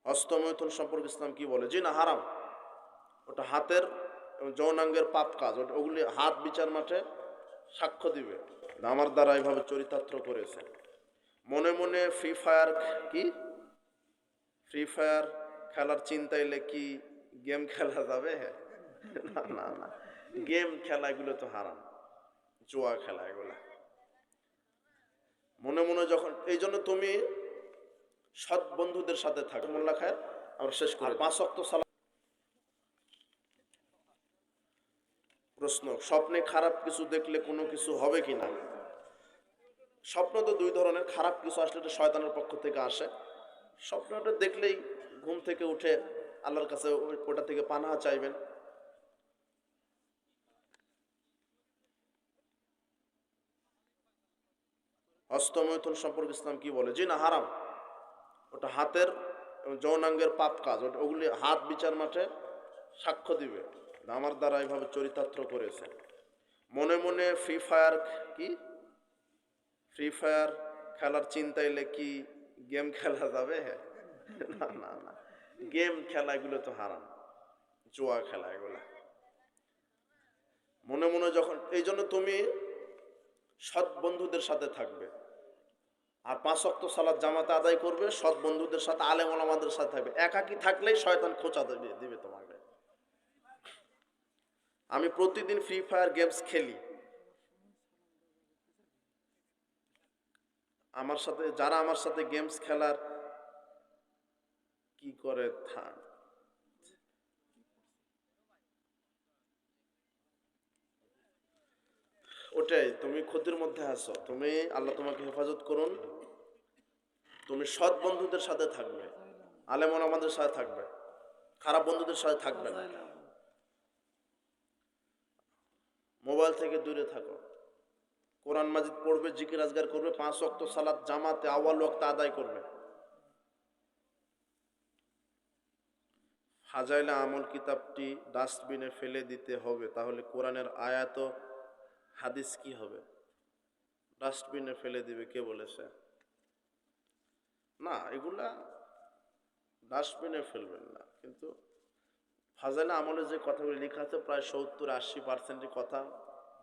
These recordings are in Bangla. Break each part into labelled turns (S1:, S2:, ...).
S1: হস্তমৈথুন সম্পর্কে ইসলাম কি বলে? জি না, হারাম। ওটা হাতের যৌনাঙ্গের পাপ কাজ। ওগুলি হাত বিচার মাঠে সাক্ষ্য দিবে, আমার দ্বারা এইভাবে চরিতার্থ করেছে। মনে মনে ফ্রি ফায়ার খেলার চিন্তা এলে কি গেম খেলা যাবে? না না না, গেম খেলা এগুলো তো হারাম, জুয়া খেলা এগুলা। মনে মনে যখন, এই জন্য তুমি সৎ বন্ধুদের সাথে থাকো। মোল্লা খায়ের আমরা শেষ করি। 5 ওয়াক্ত সালাত। প্রশ্ন, স্বপ্নে খারাপ কিছু দেখলে কোনো কিছু হবে কিনা? স্বপ্ন তো দুই ধরনের। খারাপ কিছু আসলে এটা শয়তানের পক্ষ থেকে আসে। স্বপ্নটা দেখলেই ঘুম থেকে উঠে আল্লাহর কাছে ওটা থেকে পানাহা চাইবেন। হস্তমৈথুন সম্পর্কে ইসলাম কি বলে? জি না, হারাম। ওটা হাতের যৌনাঙ্গের পাপ কাজ। ওগুলি হাত বিচার মাঠে সাক্ষ্য দিবে, আমার দ্বারা এইভাবে চরিতার্থ করেছে। মনে মনে ফ্রি ফায়ার খেলার চিন্তা এলে কি গেম খেলা যাবে? না না না, গেম খেলা এগুলো তো হারাম, জুয়া খেলা এগুলা। মনে মনে যখন, এই জন্য তুমি সৎ বন্ধুদের সাথে থাকবে, আর 5 ওয়াক্ত সালাত জামাতে আদায় করবে, সৎ বন্ধুদের সাথে, আলেম ওলামাদের সাথে থাকবে। একাকী থাকলেই শয়তান খোঁচা দিবে তোমাকে। আমি প্রতিদিন ফ্রি ফায়ার গেমস খেলি। যারা আমার সাথে গেমস খেলার কি করে ওটাই, তুমি ক্ষতির মধ্যে আছো। তুমি, আল্লাহ তোমাকে হেফাজত করুন। তুমি সৎ বন্ধুদের সাথে থাকবে, আলেম ওলামাদের সাথে থাকবে, খারাপ বন্ধুদের সাথে থাকবে না। মোবাইল থেকে দূরে থাকো, কোরআন মাজিদ পড়বে, জিকির আজগার করবে, 5 ওয়াক্ত সালাত জামাতে আউয়াল ওয়াক্ত আদায় করবে। ফাজাইলে আমল কিতাবটি ডাস্টবিনে ফেলে দিতে হবে, তাহলে কোরআনের আয়াত হাদিস কি হবে? ডাস্টবিনে ফেলে দিবে কে বলেছে? না, এগুলা ডাস্টবিনে ফেলবেন না। কিন্তু ফাজাইলে আমলে যে কথাগুলি লেখা আছে প্রায় 70-80% কথা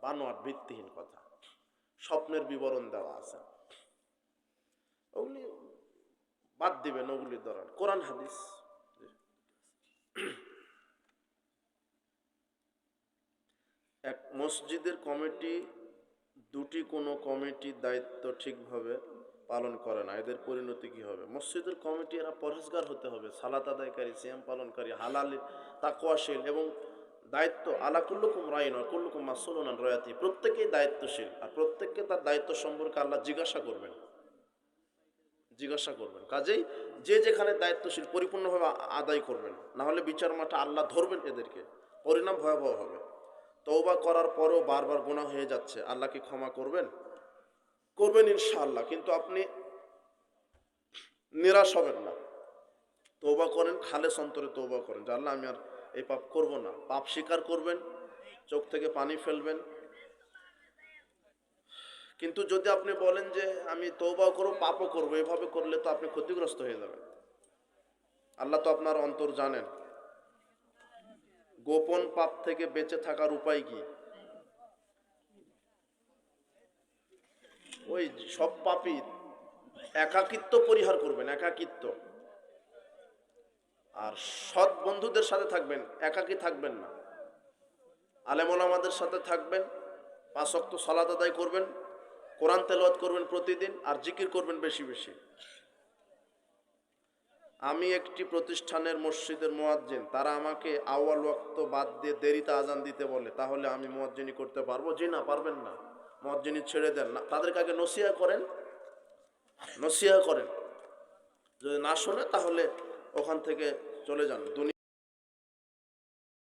S1: বানোয়াট, ভিত্তিহীন কথা, স্বপ্নের বিবরণ দেওয়া আছে। ওগুলি বাদ দিবেন, ওগুলি ধরেন কোরআন হাদিস। এক মসজিদের কমিটি দুটি কোনো কমিটির দায়িত্ব ঠিকভাবে পালন করে না, এদের পরিণতি কি হবে? মসজিদের কমিটি এরা পরহেজগার হতে হবে, সালাত আদায়কারী, সিয়াম পালনকারী, হালাল তাকওয়াশীল, এবং দায়িত্ব আলা কুল্লুকুম রাইন ওয়া কুল্লুকুম মাসউলুন আন রায়াতি, প্রত্যেকেই দায়িত্বশীল, আর প্রত্যেককে তার দায়িত্ব সম্পর্কে আল্লাহ জিজ্ঞাসা করবেন। কাজেই যে যেখানে দায়িত্বশীল পরিপূর্ণভাবে আদায় করবেন, না হলে বিচার মাঠে আল্লাহ ধরবেন এদেরকে, পরিণাম ভয়াবহ হবে। তওবা করার পরেও বারবার গুনাহ হয়ে যাচ্ছে, আল্লাহ কি ক্ষমা করবেন? করবেন ইনশাআল্লাহ। কিন্তু আপনি নিরাশ হবেন না, তওবা করেন, খালেস অন্তরে তওবা করেন যে আল্লাহ আমি আর এই পাপ করব না। পাপ স্বীকার করবেন, চোখ থেকে পানি ফেলবেন। কিন্তু যদি আপনি বলেন যে আমি তওবা করব, পাপও করব, এভাবে করলে তো আপনি ক্ষতিগ্রস্ত হয়ে যাবেন। আল্লাহ তো আপনার অন্তর জানেন। গোপন পাপ থেকে বেঁচে থাকার উপায় কি? ওই সব পাপই একাকিত্ব পরিহার করবেন, একাকিত্ব। আর সৎ বন্ধুদের সাথে থাকবেন, একাকী থাকবেন না। আলেম ওলামাদের সাথে থাকবেন, 5 ওয়াক্ত সালাত আদায় করবেন, কোরআন তেলাওয়াত করবেন প্রতিদিন, আর জিকির করবেন বেশি বেশি। আমি একটি প্রতিষ্ঠানের মসজিদের মুয়াজ্জিন, তারা আমাকে আউয়াল ওয়াক্ত বাদ দিয়ে দেরিতে আজান দিতে বলে, তাহলে আমি মুয়াজ্জিনি করতে পারবো? জি না, পারবেন না। মুয়াজ্জিনি ছেড়ে দেন না, তাদেরকে আগে নসিহা করেন। যদি না শোনে তাহলে ওখান থেকে চলে যান।